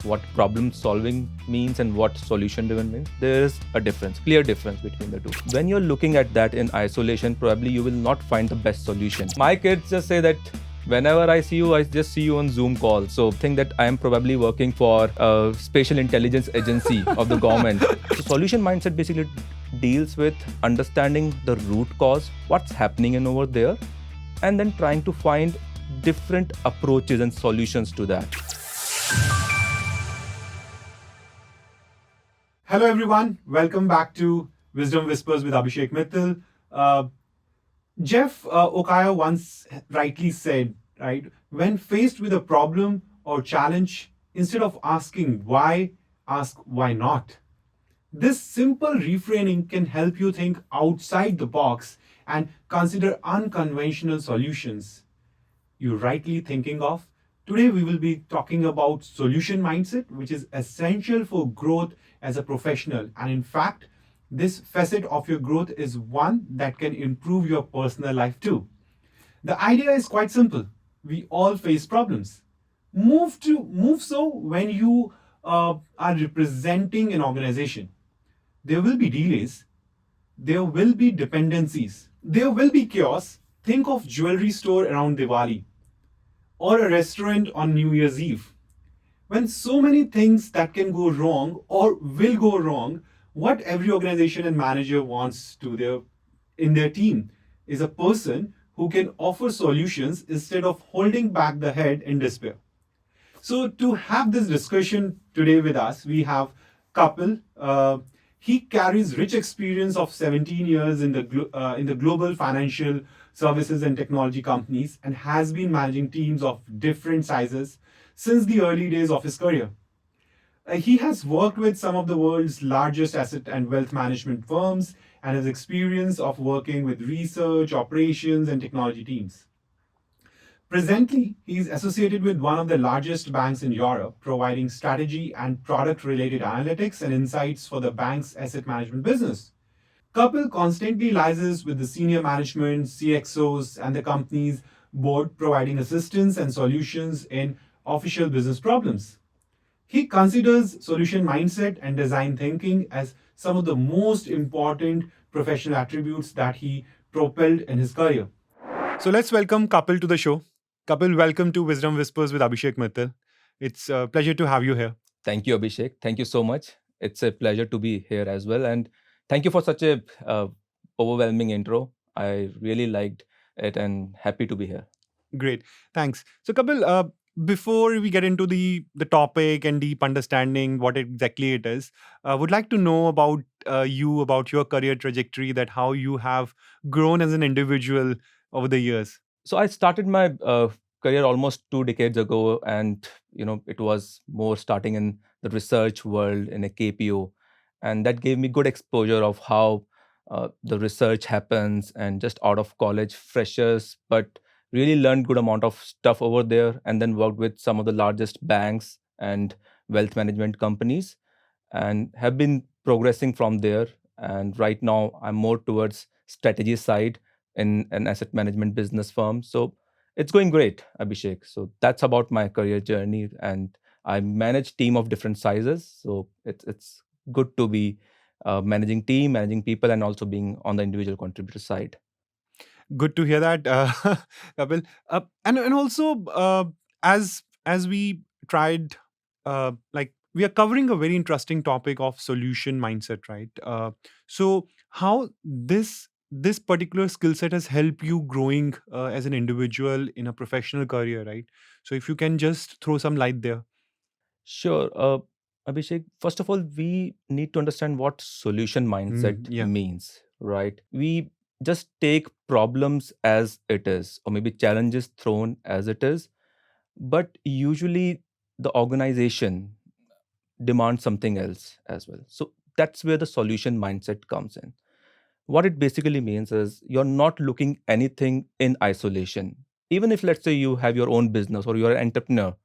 what problem solving means and what solution driven means. There is a difference, clear difference between the two. When you're looking at that in isolation, probably you will not find the best solution. My kids just say that whenever I see you, I just see you on Zoom call. So think that I am probably working for a special intelligence agency of the government. So solution mindset basically deals with understanding the root cause, what's happening in over there, and then trying to find different approaches and solutions to that. Hello, everyone. Welcome back to Wisdom Whispers with Abhishek Mittal. Jeff Okaya once rightly said, right, when faced with a problem or challenge, instead of asking why, ask why not. This simple reframing can help you think outside the box and consider unconventional solutions you're rightly thinking of. Today, we will be talking about solution mindset, which is essential for growth as a professional. And in fact, this facet of your growth is one that can improve your personal life too. The idea is quite simple. We all face problems. Move so when you are representing an organization. There will be delays. There will be dependencies. There will be chaos. Think of jewelry store around Diwali or a restaurant on New Year's Eve. When so many things that can go wrong or will go wrong, what every organization and manager wants in their team is a person who can offer solutions instead of holding back the head in despair. So to have this discussion today with us, we have Kapil. He carries rich experience of 17 years in the global financial services and technology companies and has been managing teams of different sizes since the early days of his career. He has worked with some of the world's largest asset and wealth management firms and has experience of working with research, operations, and technology teams. Presently, he is associated with one of the largest banks in Europe, providing strategy and product related analytics and insights for the bank's asset management business. Kapil constantly liaises with the senior management, CXOs, and the company's board, providing assistance and solutions in official business problems. He considers solution mindset and design thinking as some of the most important professional attributes that he propelled in his career. So let's welcome Kapil to the show. Kapil, welcome to Wisdom Whispers with Abhishek Mittal. It's a pleasure to have you here. Thank you, Abhishek. Thank you so much. It's a pleasure to be here as well. And thank you for such a overwhelming intro. I really liked it and happy to be here. Great, thanks. So, Kapil, before we get into the topic and deep understanding what exactly it is, would like to know about you, about your career trajectory, that how you have grown as an individual over the years. So I started my career almost 2 decades ago, and it was more starting in the research world in a KPO, and that gave me good exposure of how the research happens, and just out of college freshers, but really learned good amount of stuff over there, and then worked with some of the largest banks and wealth management companies, and have been progressing from there. And right now, I'm more towards strategy side in an asset management business firm. So it's going great, Abhishek. So that's about my career journey, and I manage team of different sizes. So it's good to be managing team, managing people, and also being on the individual contributor side. Good to hear that, Kapil. And also, as we tried, like we are covering a very interesting topic of solution mindset, right? So how this particular skill set has helped you growing as an individual in a professional career, right? So if you can just throw some light there. Sure. Abhishek, first of all, we need to understand what solution mindset Yeah. means, right? We just take problems as it is, or maybe challenges thrown as it is, but usually the organization demands something else as well. So that's where the solution mindset comes in. What it basically means is you're not looking anything in isolation. Even if, let's say, you have your own business or you're an entrepreneur,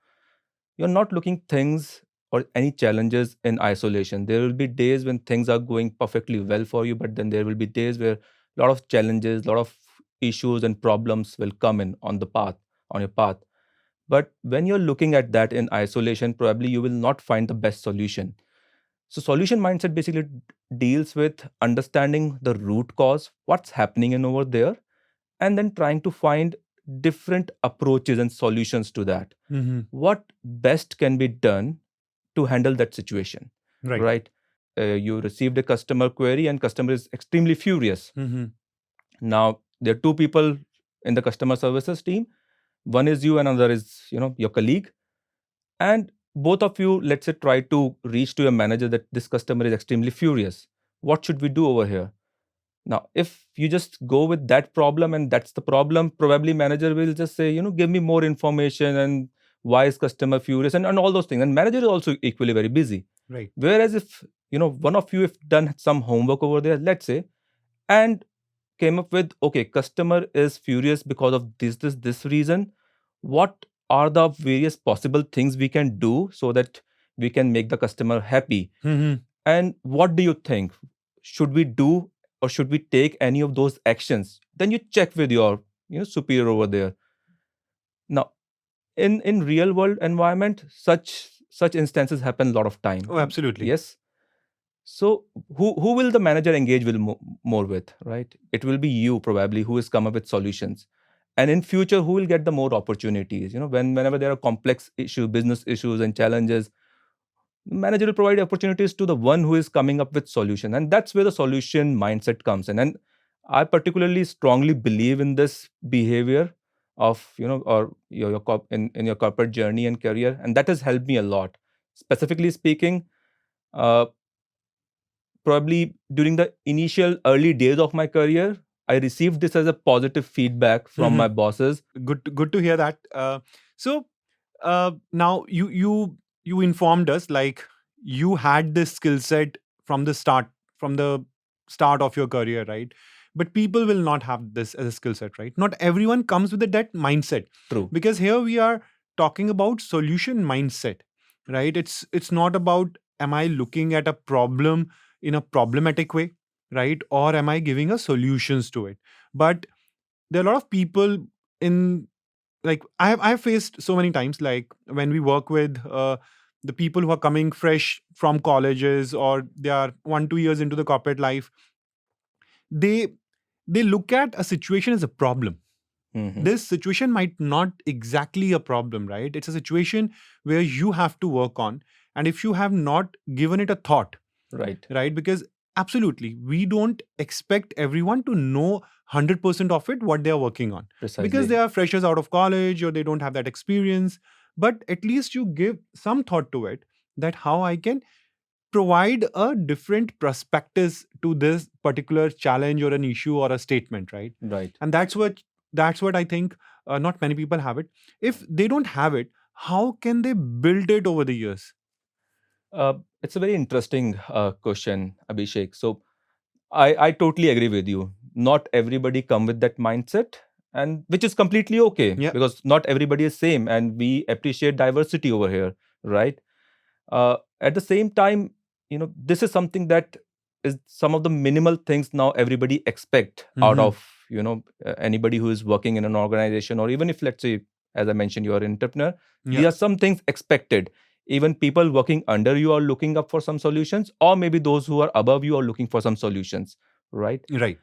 you're not looking things or any challenges in isolation. There will be days when things are going perfectly well for you, but then there will be days where a lot of challenges, a lot of issues and problems will come in on the path, on your path. But when you're looking at that in isolation, probably you will not find the best solution. So, solution mindset basically deals with understanding the root cause, what's happening in over there, and then trying to find different approaches and solutions to that. Mm-hmm. What best can be done to handle that situation, Right. right? You received a customer query and customer is extremely furious. Mm-hmm. Now there are two people in the customer services team. One is you, another is your colleague, and both of you, let's say, try to reach to your manager that this customer is extremely furious. What should we do over here? Now, if you just go with that problem and that's the problem, probably manager will just say, give me more information and why is customer furious and all those things. And manager is also equally very busy. Right. Whereas if, one of you have done some homework over there, let's say, and came up with, okay, customer is furious because of this reason. What are the various possible things we can do so that we can make the customer happy? Mm-hmm. And what do you think? Should we do or should we take any of those actions? Then you check with your superior over there. Now, in real world environment, such instances happen a lot of time. Oh, absolutely. Yes. So who will the manager engage with more with, right? It will be you probably who has come up with solutions. And in future, who will get the more opportunities? Whenever there are complex business issues and challenges, manager will provide opportunities to the one who is coming up with solution, and that's where the solution mindset comes in. And I particularly strongly believe in this behavior of or in your corporate journey and career, and that has helped me a lot. Specifically speaking, uh, probably during the initial early days of my career, I received this as a positive feedback from my bosses. Good to hear that. So now you informed us like you had this skill set from the start of your career, right? But people will not have this as a skill set, right? Not everyone comes with that mindset. True. Because here we are talking about solution mindset, right? It's not about am I looking at a problem in a problematic way, right? Or am I giving a solutions to it? But there are a lot of people in, like I've faced so many times, like when we work with the people who are coming fresh from colleges or they are 1 2 years into the corporate life, they they look at a situation as a problem. Mhm. This situation might not exactly a problem, right? It's a situation where you have to work on, and if you have not given it a thought, Right. right? Because absolutely, we don't expect everyone to know 100% of it what they are working on, Precisely. because they are freshers out of college or they don't have that experience. But at least you give some thought to it, that how I can provide a different perspectives to this particular challenge or an issue or a statement, right? Right. And that's what I think not many people have it. If they don't have it, how can they build it over the years? It's a very interesting question, Abhishek. So I totally agree with you. Not everybody come with that mindset, and which is completely okay Yeah. because not everybody is same, and we appreciate diversity over here, right? At the same time, this is something that is some of the minimal things now everybody expect out Mhm. of anybody who is working in an organization, or even if, let's say, as I mentioned, you are an entrepreneur. Yeah. There are some things expected. Even people working under you are looking up for some solutions, or maybe those who are above you are looking for some solutions, right? Right.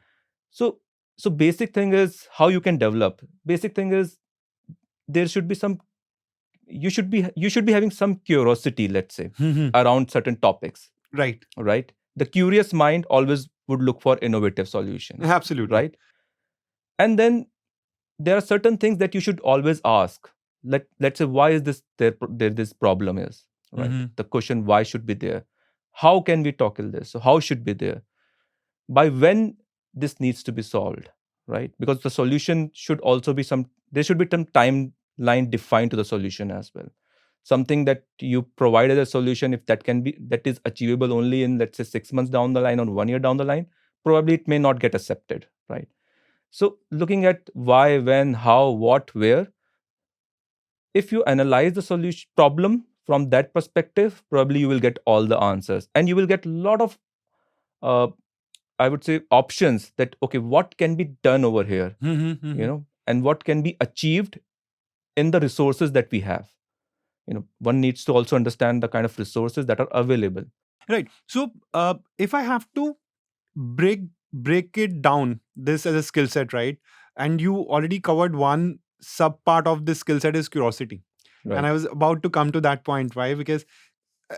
So so basic thing is how you can develop. Basic thing is there should be some, you should be having some curiosity, let's say, Mhm. around certain topics, Right. right? The curious mind always would look for innovative solutions, Absolutely. right? And then there are certain things that you should always ask. Let's say, why is there this problem is, right? Mhm. The question why should be there. How can we tackle this? So how should be there? By when this needs to be solved, right? Because the solution should also be there should be some timeline defined to the solution as well. Something that you provide as a solution, if that is achievable only in, let's say, 6 months down the line or 1 year down the line, probably it may not get accepted, right? So looking at why, when, how, what, where, if you analyze the solution problem from that perspective, probably you will get all the answers, and you will get a lot of uh, I would say options that, okay, what can be done over here, Mhm. Mhm. and what can be achieved in the resources that we have. One needs to also understand the kind of resources that are available. Right. So, if I have to break it down, this as a skill set, right? And you already covered one sub part of this skill set is curiosity, and Right. I was about to come to that point, right? Because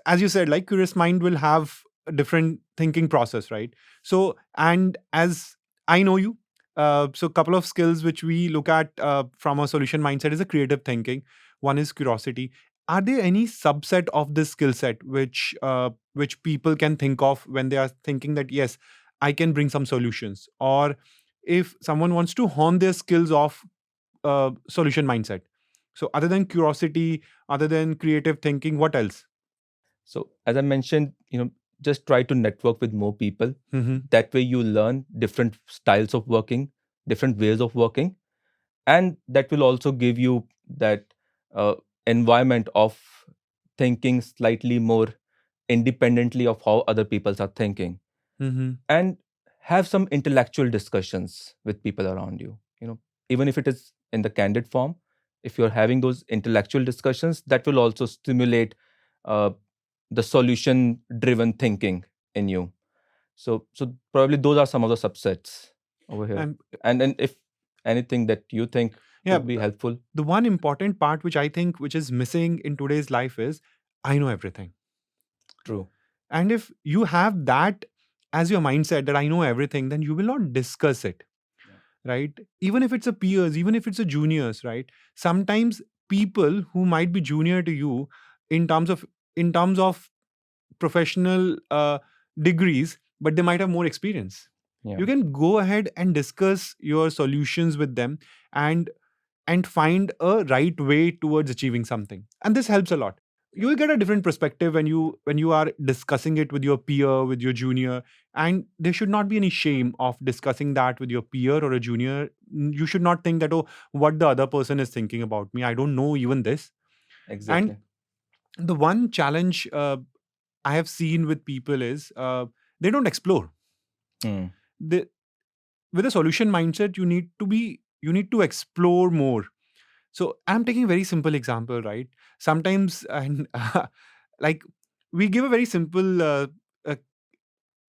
as you said, like curious mind will have a different thinking process, right? So, and as I know you, so couple of skills which we look at from a solution mindset is a creative thinking. One is curiosity. Are there any subset of this skill set which people can think of when they are thinking that yes, I can bring some solutions, or if someone wants to hone their skills of solution mindset? So, other than curiosity, other than creative thinking, what else? So as I mentioned, just try to network with more people. Mm-hmm. That way you learn different styles of working, different ways of working, and that will also give you that uh, environment of thinking slightly more independently of how other people are thinking, Mm-hmm. and have some intellectual discussions with people around you. Even if it is in the candid form, if you're having those intellectual discussions, that will also stimulate uh, the solution driven thinking in you. So probably those are some of the subsets over here. And And then if anything that you think yeah, would be helpful. the one important part which I think which is missing in today's life is I know everything. True. And if you have that as your mindset that I know everything, then you will not discuss it, Yeah. right? Even if it's a peers, even if it's a juniors, right? Sometimes people who might be junior to you in terms of professional degrees, but they might have more experience. Yeah. You can go ahead and discuss your solutions with them, and find a right way towards achieving something, and this helps a lot. You will get a different perspective when you are discussing it with your peer, with your junior, and there should not be any shame of discussing that with your peer or a junior. You should not think that, oh, what the other person is thinking about me, I don't know even this. And Exactly. the one challenge I have seen with people is they don't explore. Hmm. They, with a solution mindset, you need to explore more. So I'm taking a very simple example, right? Sometimes, and like we give a very simple, a,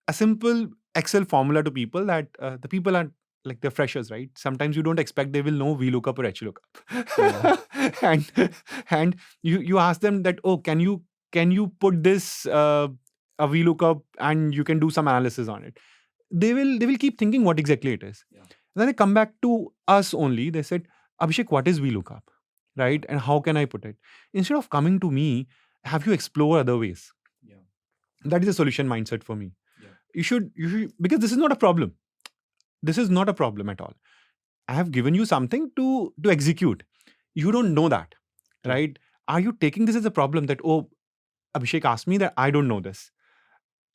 a simple Excel formula to people that the people are like they're freshers, right? Sometimes you don't expect they will know VLOOKUP or Yeah. HLOOKUP, and you ask them that, oh, can you put this a VLOOKUP and you can do some analysis on it. They will keep thinking what exactly it is. Yeah. Then they come back to us only. They said, Abhishek, what is VLOOKUP? Right? And how can I put it? Instead of coming to me, have you explore other ways? Yeah. That is a solution mindset for me. Yeah. You should, because this is not a problem. This is not a problem at all. I have given you something to execute. You don't know that, True. right? Are you taking this as a problem that, oh, Abhishek asked me that I don't know this?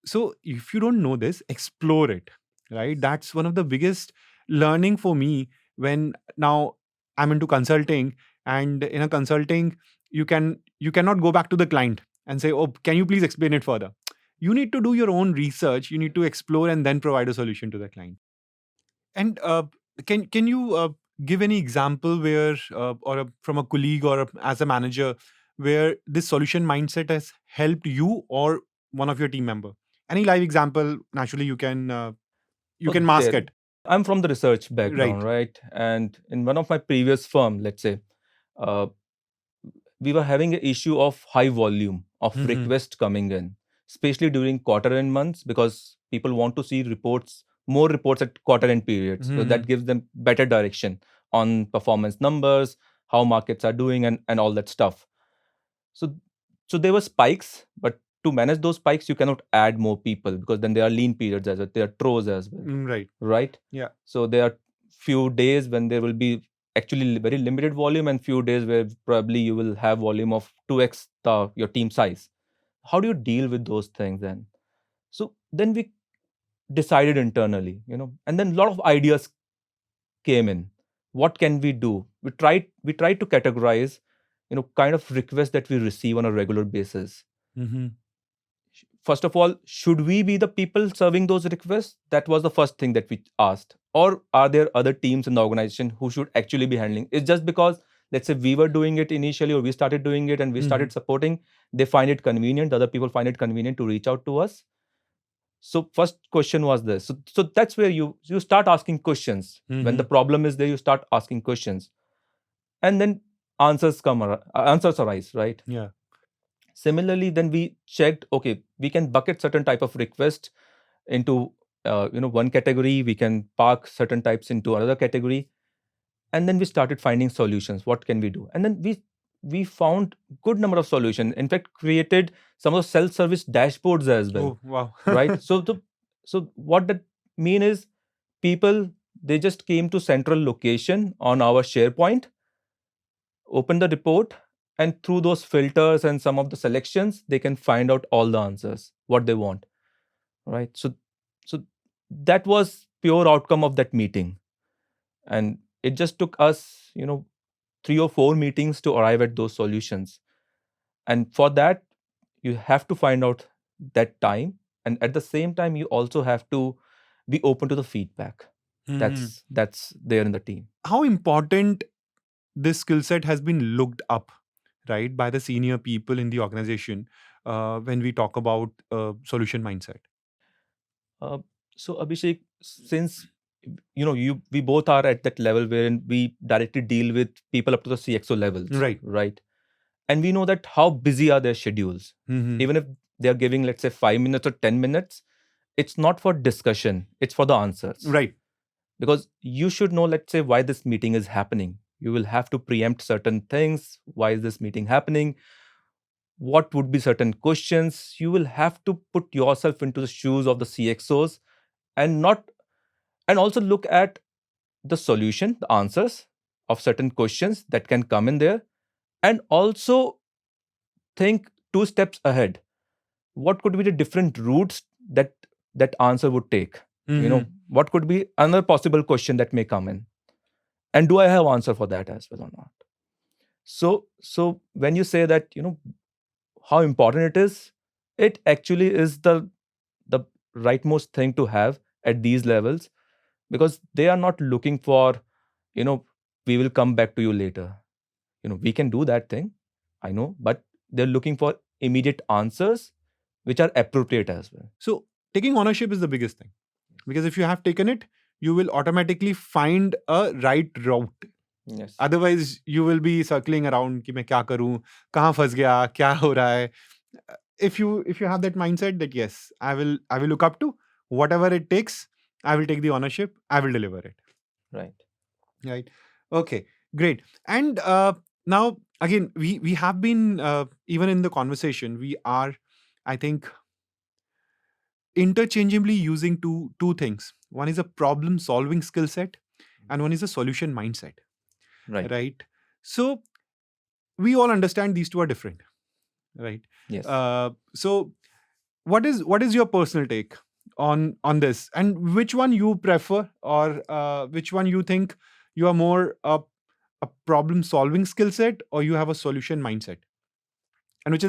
So if you don't know this, explore it, right? That's one of the biggest learning for me. When now I'm into consulting, and in a consulting, you cannot go back to the client and say, oh, can you please explain it further? You need to do your own research, you need to explore and then provide a solution to the client. And can you give any example where from a colleague or as a manager, where this solution mindset has helped you or one of your team member? Any live example? Naturally, you can Oh, mask there. it, I'm from the research right? background, right? And in one of my previous firm, let's say, uh, we were having an issue of high volume of Mm-hmm. requests coming in, especially during quarter end months, because people want to see reports, more reports at quarter end periods. So Mm-hmm. that gives them better direction on performance numbers, how markets are doing, and all that stuff. So so there were spikes, but to manage those spikes, you cannot add more people because then there are lean periods as well, there are throws as well, Right. right? Yeah. So there are few days when there will be actually very limited volume, and few days where probably you will have volume of 2x your team size. How do you deal with those things then? So then we decided internally, and then a lot of ideas came in. What can we do? We tried to categorize, kind of requests that we receive on a regular basis. Mm-hmm. First of all, should we be the people serving those requests? That was the first thing that we asked. Or are there other teams in the organization who should actually be handling? It's just because let's say we were doing it initially, or we started doing it and we started supporting, they find it convenient, the other people find it convenient to reach out to us. So first question was this. So that's where you start asking questions. When the problem is there, you start asking questions, and then answers arise, right? Yeah. Similarly, then we checked, okay, we can bucket certain type of request into one category, we can park certain types into another category, and then we started finding solutions. What can we do? And then we found good number of solutions. In fact, created some of the self-service dashboards as well. Oh, wow. Right? So what that mean is, people, they just came to central location on our SharePoint, open the report, and through those filters and some of the selections, they can find out all the answers what they want, right? So that was pure outcome of that meeting, and it just took us 3 or 4 meetings to arrive at those solutions. And for that, you have to find out that time, and at the same time, you also have to be open to the feedback. That's there in the team. How important this skill set has been looked up, right, by the senior people in the organization when we talk about solution mindset? Uh, so Abhishek, since we both are at that level wherein we directly deal with people up to the CXO levels, right? And we know that how busy are their schedules. Even if they are giving, let's say, 5 minutes or 10 minutes, it's not for discussion; it's for the answers, Right. because you should know, let's say, why this meeting is happening. You will have to preempt certain things. Why is this meeting happening? What would be certain questions? You will have to put yourself into the shoes of the CXOs, and not and also look at the solution, the answers of certain questions that can come in there, and also think 2 steps ahead. What could be the different routes that answer would take? What could be another possible question that may come in, and do I have answer for that as well or not? So when you say that, how important it is, it actually is the rightmost thing to have at these levels, because they are not looking for, we will come back to you later. We can do that thing, I know, but they're looking for immediate answers which are appropriate as well. So taking ownership is the biggest thing, because if you have taken it, you will automatically find a right route. Yes. Otherwise, you will be circling around कि मैं क्या करूं, कहाँ फंस गया, क्या हो रहा है. If you have that mindset that yes, I will look up to whatever it takes, I will take the ownership, I will deliver it. Right. Okay, great. And now again, we have been even in the conversation, we are, I think, interchangeably using two things. One is a problem solving skill set, and one is a solution mindset. Right. So we all understand these two are different, right? Yes. So what is your personal take on this, and which one you prefer, or which one you think you are more a problem solving skill set, or you have a solution mindset, and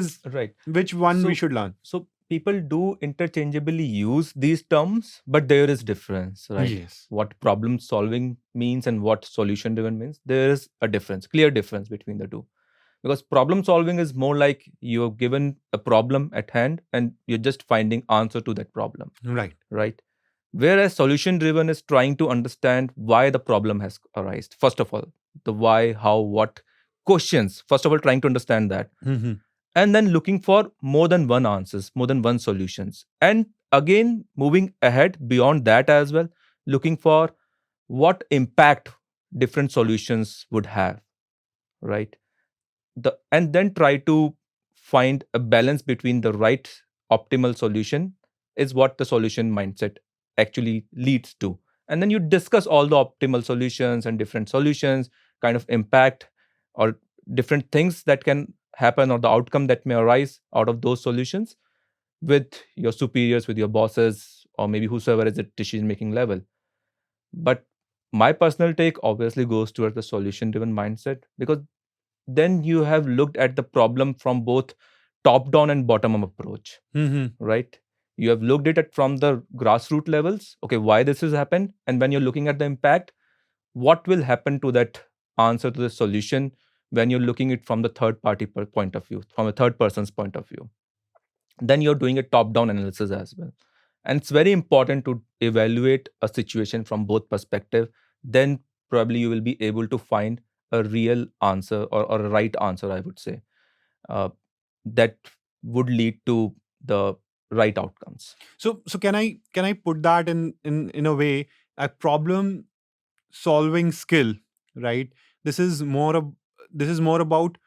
which one we should learn? So people do interchangeably use these terms, but there is difference, right? Yes. What problem solving means and what solution driven means, there is a difference, clear difference between the two. Because problem solving is more like you're given a problem at hand and you're just finding answer to that problem. Right. Whereas solution driven is trying to understand why the problem has arisen. First of all, the why, how, what questions. First of all, trying to understand that. And then looking for more than one answers, more than one solutions. And again, moving ahead beyond that as well, looking for what impact different solutions would have, right? And then try to find a balance between the right optimal solution is what the solution mindset actually leads to. And then you discuss all the optimal solutions and different solutions, kind of impact or different things that can happen, or the outcome that may arise out of those solutions with your superiors, with your bosses, or maybe whosoever is at decision making level. But my personal take obviously goes towards the solution driven mindset, because then you have looked at the problem from both top down and bottom up approach. Right? You have looked at it from the grassroots levels. Okay, why this has happened, and when you're looking at the impact, what will happen to that answer, to the solution, when you're looking it from the third party point of view, from a third person's point of view, then you're doing a top down analysis as well. And it's very important to evaluate a situation from both perspective. Then probably you will be able to find a real answer, or a right answer, I would say, uh, that would lead to the right outcomes. So can I put that in a way, a problem solving skill, right? This is more of, this is more about,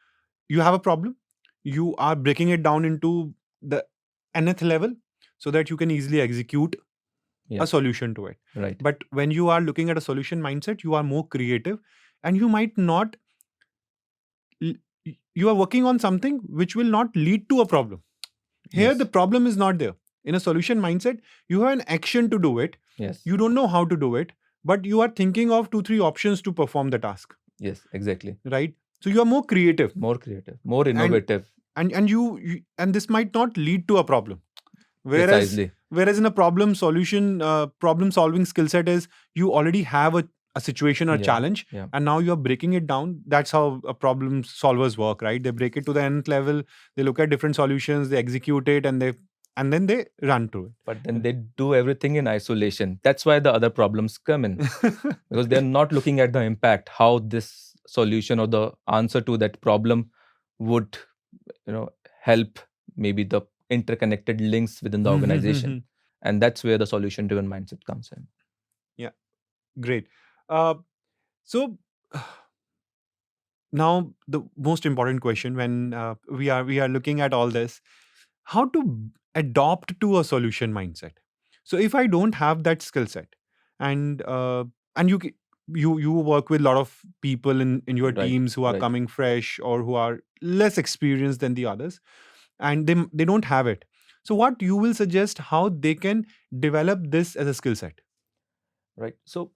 you have a problem, you are breaking it down into the nth level so that you can easily execute Yeah, a solution to it. right. But when you are looking at a solution mindset, you are more creative, and you might not you are working on something which will not lead to a problem. Here Yes. the problem is not there. In a solution mindset, you have an action to do it. Yes. You don't know how to do it, but you are thinking of 2 3 options to perform the task, Yes, exactly. right? So you are more creative, More creative, more and innovative. and this might not lead to a problem. Whereas Precisely. whereas in a problem solving skill set is, you already have a situation or Yeah. challenge, Yeah. and now you're breaking it down. That's how problem solvers work, right? They break it to the nth level, they look at different solutions, they execute it, and then they run through But then they do everything in isolation. That's why the other problems come in, it. because they're not looking at the impact, how this solution or the answer to that problem would, help maybe the interconnected links within the organization. And that's where the solution driven mindset comes in. Yeah, great. Uh, so now the most important question, when we are looking at all this, how to adopt to a solution mindset. So if I don't have that skill set, and you work with a lot of people in your Right. teams who are Right. coming fresh or who are less experienced than the others, and they don't have it. So what you will suggest, how they can develop this as a skill set? Right. So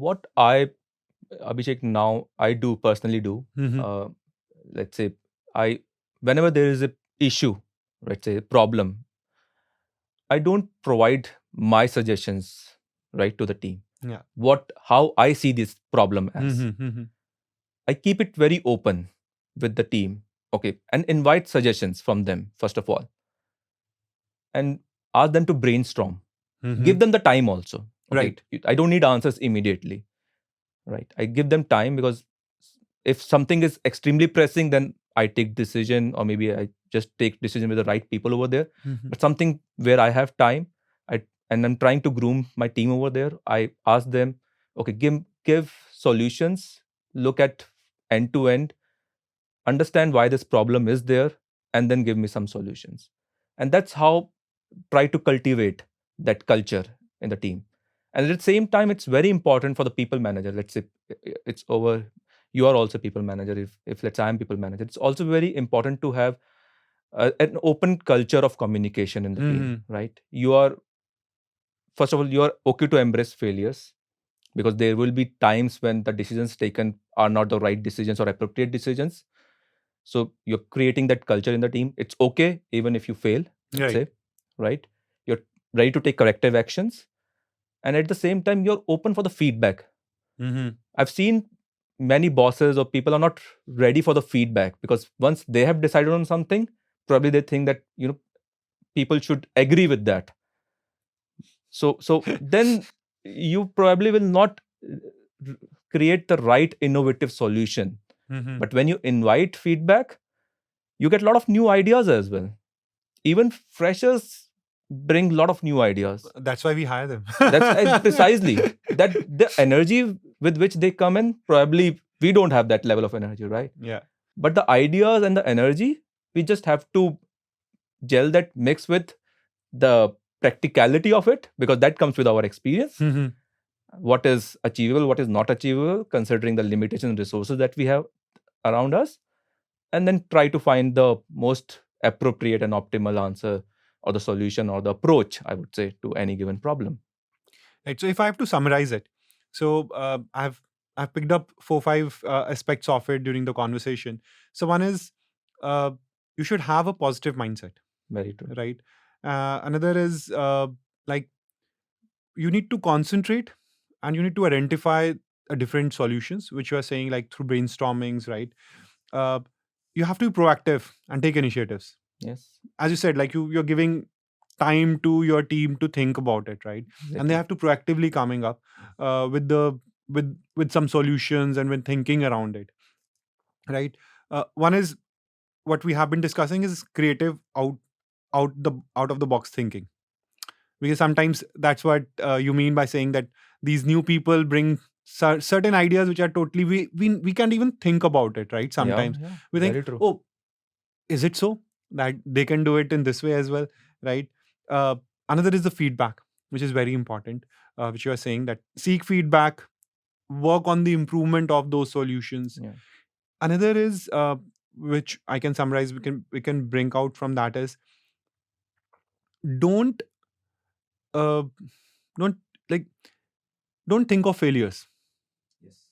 what I, Abhishek, now I do personally do, Mhm. uh, let's say, I whenever there is a issue, let's say a problem, I don't provide my suggestions right to the team. Yeah. How I see this problem as. Mhm, mhm. I keep it very open with the team. Okay, and invite suggestions from them first of all, and ask them to brainstorm. Give Mhm. them the time also. Okay, Right. I don't need answers immediately. Right, I give them time, because if something is extremely pressing, then I take decision, or maybe I just take decision with the right people over there. Mhm. But something where I have time, I and I'm trying to groom my team over there, I ask them, okay, give solutions, look at end to end, understand why this problem is there, and then give me some solutions. And that's how try to cultivate that culture in the team. And at the same time, it's very important for the people manager. Let's say it's over, you are also people manager. If let's say I'm people manager, it's also very important to have an open culture of communication in the team, Mhm. right? You are, first of all, you are okay to embrace failures, because there will be times when the decisions taken are not the right decisions or appropriate decisions. So you're creating that culture in the team. It's okay even if you fail, let's Right. say, right? You're ready to take corrective actions. And at the same time, you're open for the feedback. Mhm. I've seen many bosses or people are not ready for the feedback, because once they have decided on something, probably they think that, people should agree with that. So then you probably will not r- create the right innovative solution. Mhm. But when you invite feedback, you get a lot of new ideas as well. Even freshers bring a lot of new ideas. That's why we hire them. That's precisely that the energy with which they come in, probably we don't have that level of energy, right? Yeah. But the ideas and the energy, we just have to gel that mix with the practicality of it, because that comes with our experience. Mhm. What is achievable, what is not achievable, considering the limitations and resources that we have around us, and then try to find the most appropriate and optimal answer, or the solution, or the approach, I would say, to any given problem. Right. So if I have to summarize it, so I've picked up 4 5 aspects of it during the conversation. So one is, uh, you should have a positive mindset, Very true. right? Another is, like, you need to concentrate, and you need to identify different solutions, which you are saying, like through brainstormings, right? uh, you have to be proactive and take initiatives. Yes. As you said, like you're giving time to your team to think about it, right? And they Exactly. have to proactively coming up with the with some solutions and when thinking around it, right? One is what we have been discussing is creative out of the box thinking, because sometimes that's what you mean by saying that these new people bring certain ideas which are totally we can't even think about it, right? Yeah. Sometimes Yeah. we think, Very true. oh, is it so that they can do it in this way as well, right? uh, Another is the feedback, which is very important, which you are saying that seek feedback, work on the improvement of those solutions. Yeah. Another is which I can summarize, we can bring out from that is don't uh, don't like don't think of failures. Yes.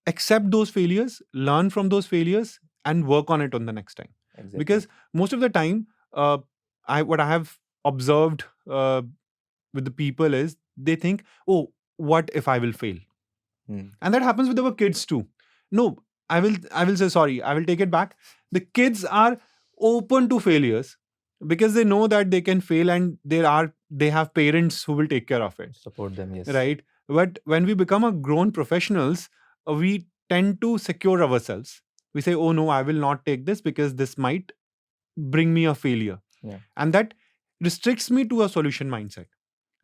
Accept those failures, learn from those failures, and work on it on the next time. Exactly. Because most of the time, I what I have observed with the people is they think, oh, what if I will fail? Hmm. And that happens with our kids too. No, I will say sorry, I will take it back. The kids are open to failures because they know that they can fail, and they have parents who will take care of it, Support them. Yes. right? But when we become a grown professionals, we tend to secure ourselves. We say, oh no, I will not take this because this might bring me a failure. Yeah. And that restricts me to a solution mindset,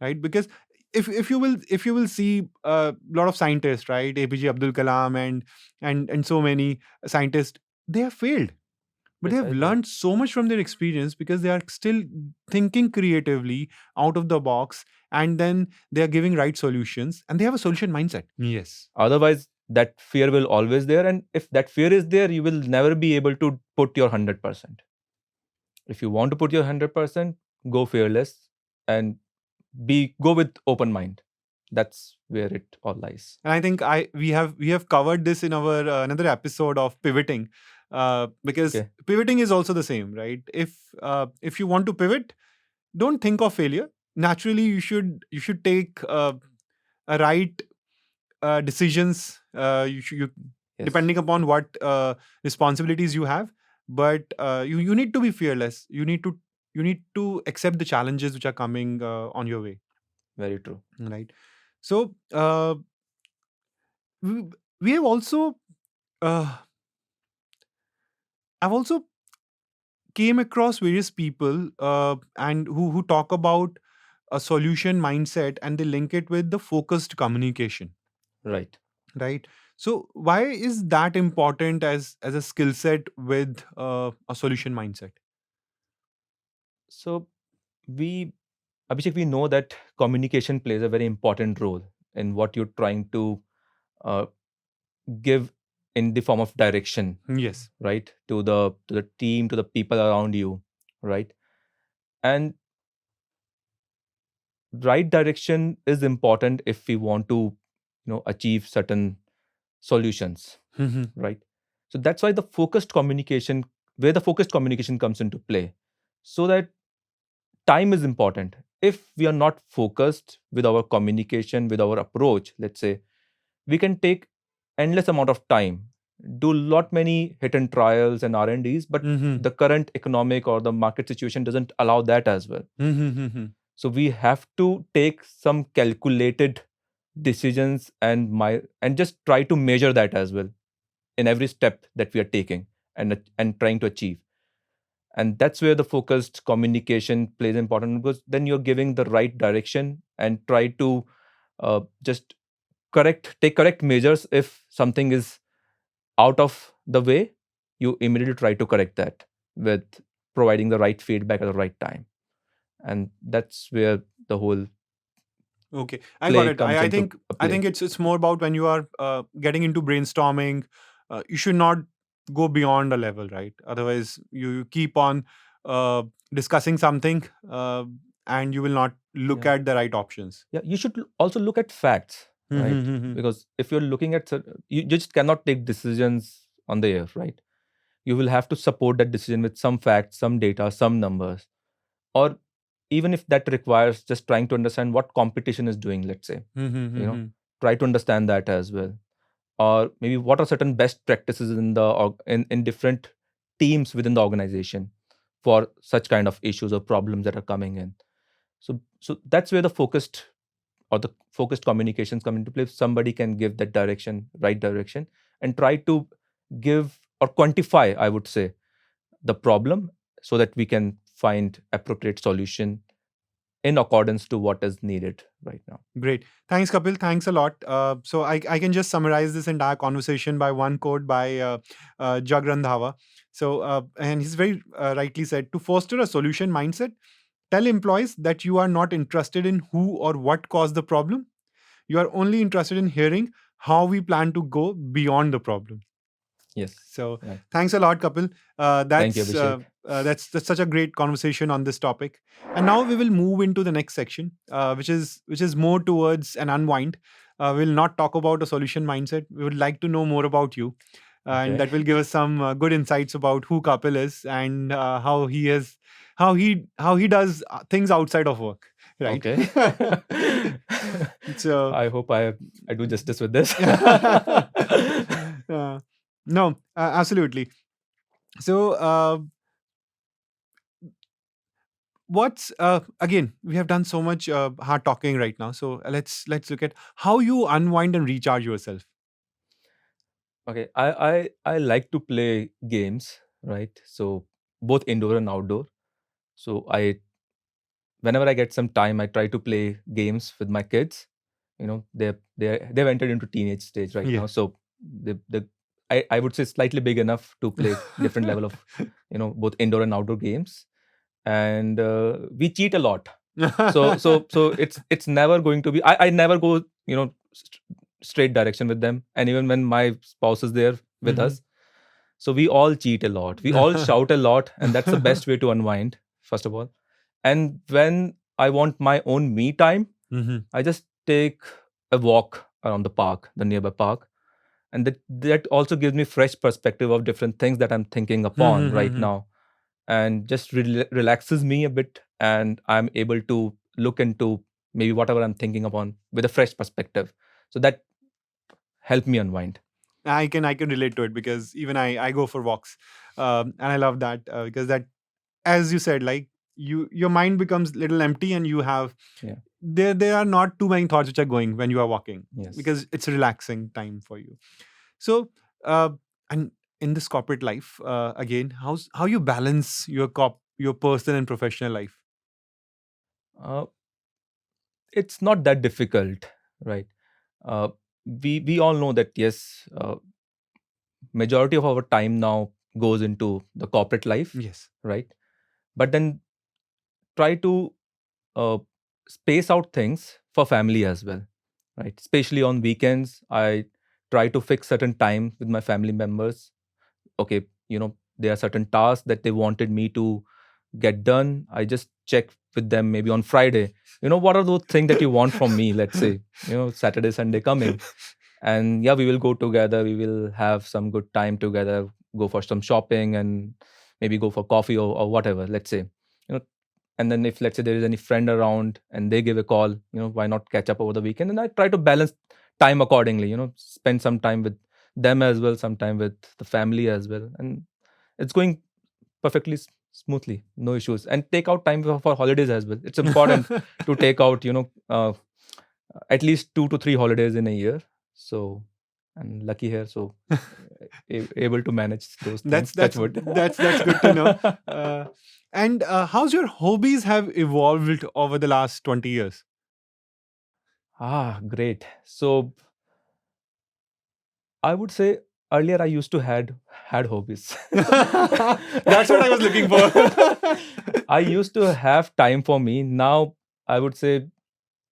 right? Because if you will see a lot of scientists, right? APJ Abdul Kalam and so many scientists, they have failed, but they have Precisely. learned so much from their experience because they are still thinking creatively out of the box, and then they are giving right solutions, and they have a solution mindset. Yes. Otherwise, that fear will always there, and if that fear is there, you will never be able to put your 100%. If you want to put your 100%, go fearless and go with open mind. That's where it all lies. And I think we have covered this in our another episode of pivoting, because Okay. pivoting is also the same, right? If you want to pivot, don't think of failure. Naturally, you should take a right decisions. You Yes. depending upon what responsibilities you have, but you need to be fearless. You need to accept the challenges which are coming on your way, Very true. right? So we, we have also uh, I've also came across various people and who talk about a solution mindset, and they link it with the focused communication, Right. right? So why is that important as a skill set with a solution mindset? So we, Abhishek, we know that communication plays a very important role in what you're trying to uh, give in the form of direction, Yes. right, to the team, to the people around you, right? And right direction is important if we want to, achieve certain solutions, Mhm. right? So that's why the focused communication comes into play, so that time is important. If we are not focused with our communication, with our approach, let's say, we can take endless amount of time, do lot many hit and trials and R&Ds, but Mhm. the current economic or the market situation doesn't allow that as well. Mhm. So we have to take some calculated decisions and just try to measure that as well in every step that we are taking and trying to achieve. And that's where the focused communication plays important, because then you're giving the right direction and try to just take correct measures. If something is out of the way, you immediately try to correct that with providing the right feedback at the right time. And that's where the whole Okay, I got play it. comes I into think a I play. think it's more about when you are getting into brainstorming, you should not go beyond a level, right? Otherwise, you keep on uh, discussing something, and you will not look Yeah. at the right options. Yeah, you should also look at facts, right? Mhm. Because if you're looking at you just cannot take decisions on the air, right? You will have to support that decision with some facts, some data, some numbers, or even if that requires just trying to understand what competition is doing, let's say, you know Mhm. try to understand that as well. or maybe what are certain best practices in in different teams within the organization for such kind of issues or problems that are coming in. So that's where the focused communications come into play. Somebody can give that direction, right direction, and try to give or quantify, I would say, the problem so that we can find appropriate solution in accordance to what is needed right now. Great. Thanks, Kapil. Thanks a lot. So I can just summarize this entire conversation by one quote by Jag Randhawa. So, and he's very rightly said, to foster a solution mindset, tell employees that you are not interested in who or what caused the problem. You are only interested in hearing how we plan to go beyond the problem. Yes. So Right. thanks a lot, Kapil. Thank you, Abhishek. That's such a great conversation on this topic. And now we will move into the next section, which is more towards an unwind. We'll not talk about a solution mindset. We would like to know more about you, and Okay. that will give us some good insights about who Kapil is and how he does things outside of work. Right. Okay. So I hope I do justice with this. no, absolutely. So, what's again? We have done so much hard talking right now. So let's look at how you unwind and recharge yourself. Okay, I like to play games, right? So both indoor and outdoor. So I whenever I get some time, I try to play games with my kids. They've entered into teenage stage right Yeah. now, so the I would say slightly big enough to play different level of both indoor and outdoor games, and we cheat a lot. So it's never going to be. I never go straight direction with them, and even when my spouse is there with Mhm. us, so we all cheat a lot. We all shout a lot, and that's the best way to unwind. First of all, and when I want my own me time, Mhm. I just take a walk around the park, the nearby park, and that also gives me fresh perspective of different things that I'm thinking upon right Mhm. now, and just relaxes me a bit, and I'm able to look into maybe whatever I'm thinking upon with a fresh perspective. So that helped me unwind. I can relate to it because even I go for walks, and I love that because that, as you said, like your mind becomes little empty and you have Yeah. there are not too many thoughts which are going when you are walking Yes. because it's a relaxing time for you. So, and in this corporate life, again, how you balance your personal and professional life? Uh, it's not that difficult, right? Uh, we all know that yes, majority of our time now goes into the corporate life, Yes. right? But then try to uh, space out things for family as well, right? Especially on weekends, I try to fix certain time with my family members. Okay, there are certain tasks that they wanted me to get done. I just check with them maybe on Friday. What are those things that you want from me? Let's say, Saturday, Sunday coming, and yeah, we will go together. We will have some good time together. Go for some shopping and maybe go for coffee or whatever. Let's say, you know, and then if let's say there is any friend around and they give a call, why not catch up over the weekend? And I try to balance time accordingly. Spend some time with them as well, some time with the family as well, and it's going perfectly smoothly, no issues. And take out time for holidays as well. It's important to take out at least 2 to 3 holidays in a year. So I'm lucky here, so able to manage those that's things. Touch that's wood. that's good to know. And how's your hobbies have evolved over the last 20 years? Great. So I would say earlier I used to had hobbies. That's what I was looking for. I used to have time for me. Now I would say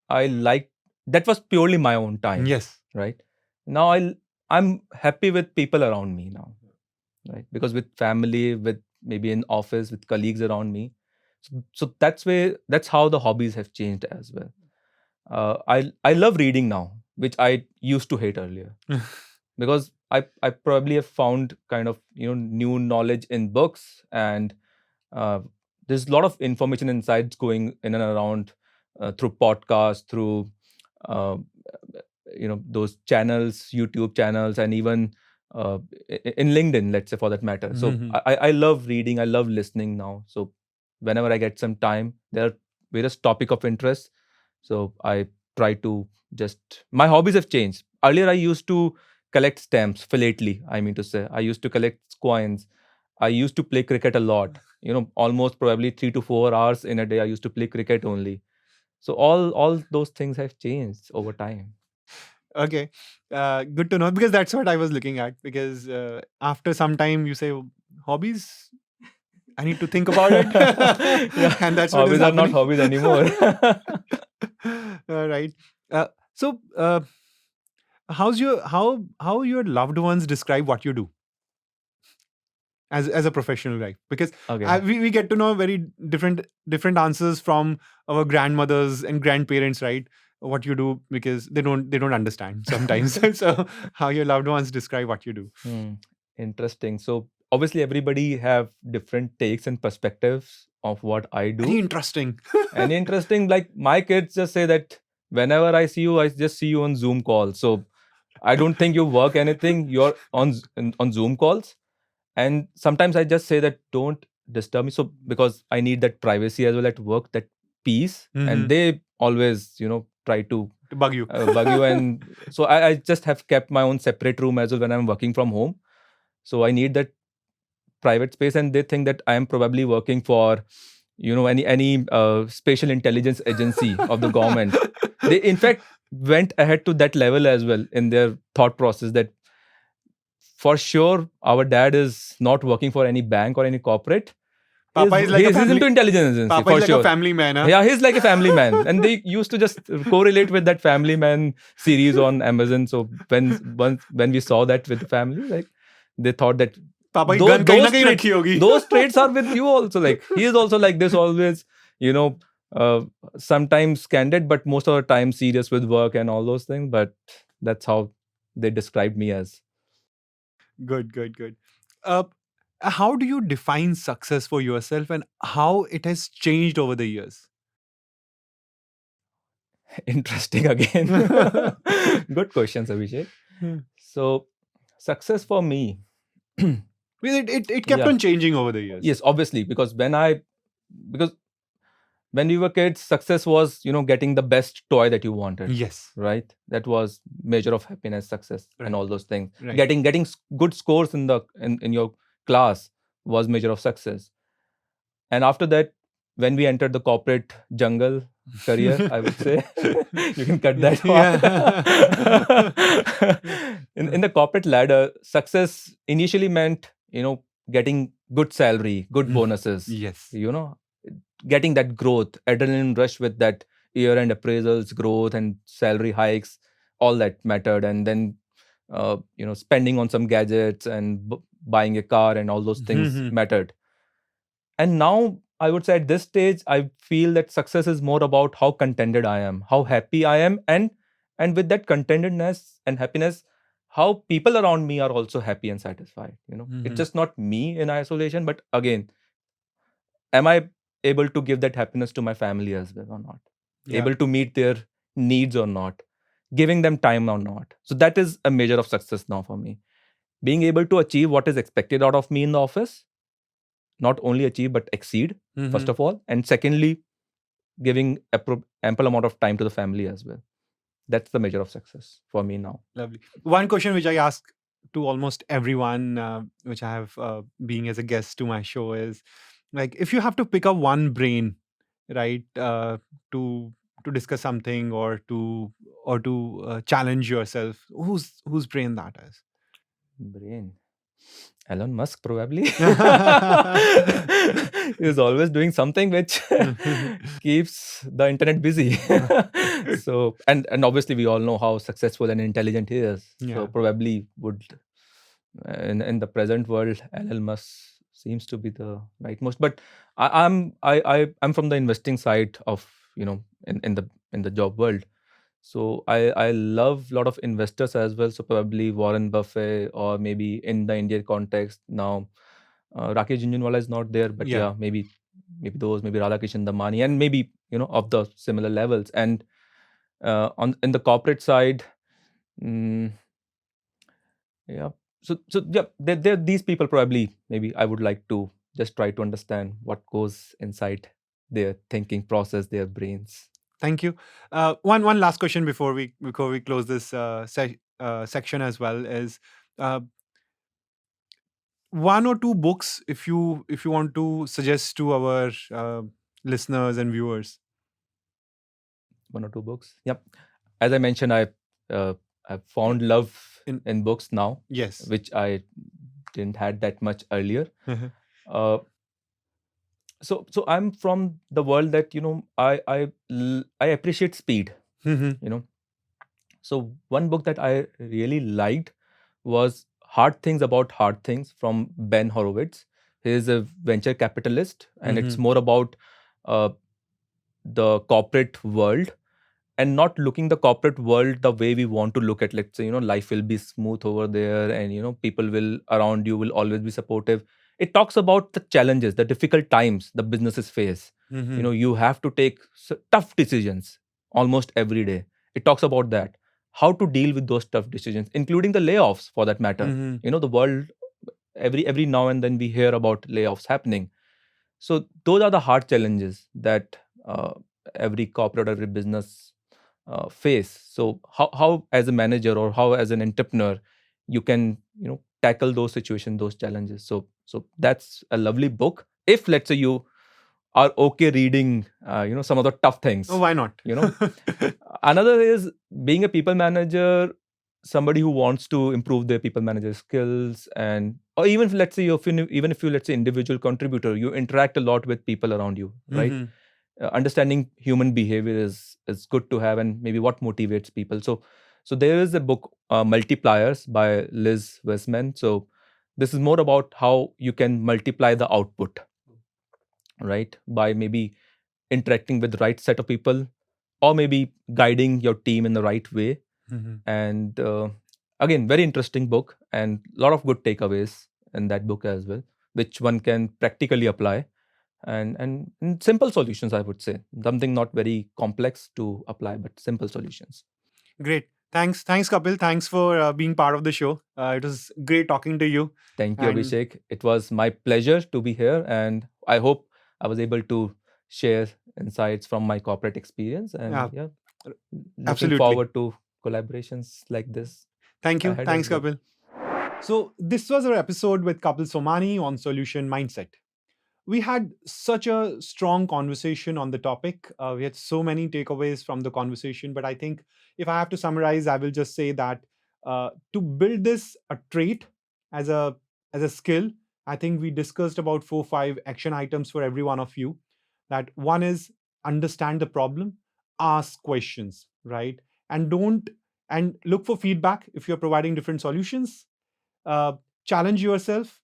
I like that was purely my own time, Yes. right? Now I'm happy with people around me now, right? Because with family, with maybe in office, with colleagues around me, so that's how the hobbies have changed as well. I love reading now, which I used to hate earlier because I probably have found kind of new knowledge in books, and uh, there's a lot of information insights going in and around through podcasts, through uh, those channels, YouTube channels, and even in LinkedIn, let's say, for that matter. So I love reading, I love listening now. So whenever I get some time, there are various topic of interest. So I try to just, my hobbies have changed. Earlier I used to collect stamps, philately, I mean to say. I used to collect coins. I used to play cricket a lot. Almost probably 3 to 4 hours in a day. I used to play cricket only. So all those things have changed over time. Okay, good to know, because that's what I was looking at. Because after some time, you say, "Oh, hobbies. I need to think about it," Yeah, and that's what is hobbies are not happening. hobbies anymore. All right. So, how your loved ones describe what you do as a professional, right? Because Okay. we get to know very different answers from our grandmothers and grandparents, right? What you do, because they don't understand sometimes. So how your loved ones describe what you do. Interesting. So obviously everybody have different takes and perspectives of what I Very do. interesting. And interesting, like my kids just say that whenever I see you, I just see you on Zoom call. So I don't think you work anything. You're on Zoom calls. And sometimes I just say that don't disturb me. So because I need that privacy as well at work, that peace. And they always, try to To bug you. bug you. And so I just have kept my own separate room as well when I'm working from home. So I need that private space, and they think that I am probably working for any special intelligence agency of the government. They in fact went ahead to that level as well in their thought process, that for sure our dad is not working for any bank or any corporate. Papa is like a He's into family. intelligence agency Papa for is like a sure. family man. Huh? Yeah, he's like a family man, and they used to just correlate with that Family Man series on Amazon. So when we saw that with the family, like they thought that Papa की gun कहीं ना those कहीं traits, रखी होगी. those traits are with you also. Like he is also like this, always, you know, sometimes candid, but most of the time serious with work and all those things. But that's how they described me as. Good. Uh, how do you define success for yourself, and how it has changed over the years? Interesting again. Good questions, Abhishek. So, success for me. Because it kept Yeah. on changing over the years. Yes, obviously, because when we were kids, success was getting the best toy that you wanted. Yes. Right. That was measure of happiness, success, Right. and all those things. Right. Getting good scores in your class was measure of success. And after that, when we entered the corporate jungle career, I would say, you can cut that part. In the corporate ladder, success initially meant, getting good salary, good bonuses. Yes. Getting that growth, adrenaline rush with that year-end appraisals, growth and salary hikes, all that mattered. And then, spending on some gadgets and buying a car and all those things mattered. And now I would say at this stage, I feel that success is more about how contented I am, how happy I am, and with that contentedness and happiness, how people around me are also happy and satisfied. It's just not me in isolation, but again, am I able to give that happiness to my family as well or not? Yeah. Able to meet their needs or not? Giving them time or not? So that is a measure of success now for me. Being able to achieve what is expected out of me in the office, not only achieve but exceed, first of all, and secondly, giving ample amount of time to the family as well. That's the measure of success for me now. Lovely. One question which I ask to almost everyone, which I have being as a guest to my show, is like, if you have to pick up one brain, right, to discuss something, or to challenge yourself, whose brain that is? Brain. Elon Musk probably. He's always doing something which keeps the internet busy. So and obviously we all know how successful and intelligent he is. Yeah. So probably would in the present world, Elon Musk seems to be the rightmost. But I'm from the investing side of in the job world. So I love a lot of investors as well. So probably Warren Buffett, or maybe in the Indian context now, Rakesh Jhunjhunwala is not there, but yeah, maybe those, maybe Radhakishan Damani, and maybe of the similar levels. And in the corporate side, Mm, yeah. So yeah, these people probably maybe I would like to just try to understand what goes inside their thinking process, their brains. Thank you. One last question before we close this section as well is uh, one or two books if you want to suggest to our listeners and viewers. One or two books. Yep. As I mentioned, uh, I've found love In in books now, Yes. which I didn't had that much earlier. Uh, so I'm from the world that I appreciate speed. Mhm. You know, so one book that I really liked was Hard Things About Hard Things from Ben Horowitz. He is a venture capitalist, and it's Mhm. more about uh, the corporate world and not looking the corporate world the way we want to look at. Let's say, life will be smooth over there, and people will around you will always be supportive. It talks about the challenges, the difficult times the businesses face. Mhm. You have to take tough decisions almost every day. It talks about that, how to deal with those tough decisions, including the layoffs for that matter. Mhm. The world, every now and then we hear about layoffs happening. So those are the hard challenges that every corporate or every business face. So how as a manager or how as an entrepreneur you can tackle those situations, those challenges. So that's a lovely book. If let's say you are okay reading some of the tough Oh, things. why not? you know Another is being a people manager, somebody who wants to improve their people manager skills, and or even if, let's say even if you let's say individual contributor, you interact a lot with people around you, right? Mhm. Understanding human behavior is good to have, and maybe what motivates people. So there is a book, Multipliers by Liz Westman. So this is more about how you can multiply the output, right, by maybe interacting with the right set of people, or maybe guiding your team in the right way. Mhm. And again, very interesting book, and a lot of good takeaways in that book as well, which one can practically apply, and simple solutions, I would say. Something not very complex to apply, but simple solutions. Great. Thanks, Kapil. Thanks for being part of the show. It was great talking to you. Thank you, And Abhishek. It was my pleasure to be here, and I hope I was able to share insights from my corporate experience. And yeah, yeah, looking absolutely. forward to collaborations like this Thank you. ahead Thanks, as well. Kapil. So, this was our episode with Kapil Somani on solution mindset. We had such a strong conversation on the topic. We had so many takeaways from the conversation, but I think if I have to summarize, I will just say that to build this a trait as a skill, I think we discussed about 4 5 action items for every one of you. That one is understand the problem, ask questions, right, and don't and look for feedback if you're providing different solutions. Uh, Challenge yourself,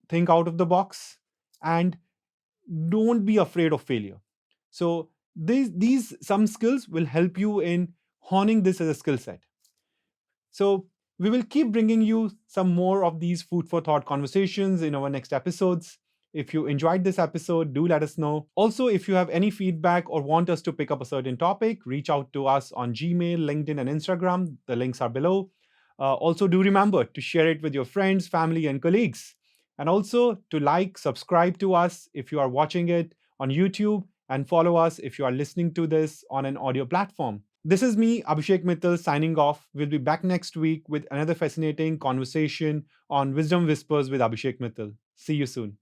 think out of the box, and don't be afraid of failure. So these some skills will help you in honing this as a skill set. So we will keep bringing you some more of these food for thought conversations in our next episodes. If you enjoyed this episode, do let us know. Also, if you have any feedback or want us to pick up a certain topic, reach out to us on Gmail, LinkedIn, and Instagram. The links are below. Also, do remember to share it with your friends, family, and colleagues. And also to like, subscribe to us if you are watching it on YouTube, and follow us if you are listening to this on an audio platform. This is me, Abhishek Mittal, signing off. We'll be back next week with another fascinating conversation on Wisdom Whispers with Abhishek Mittal. See you soon.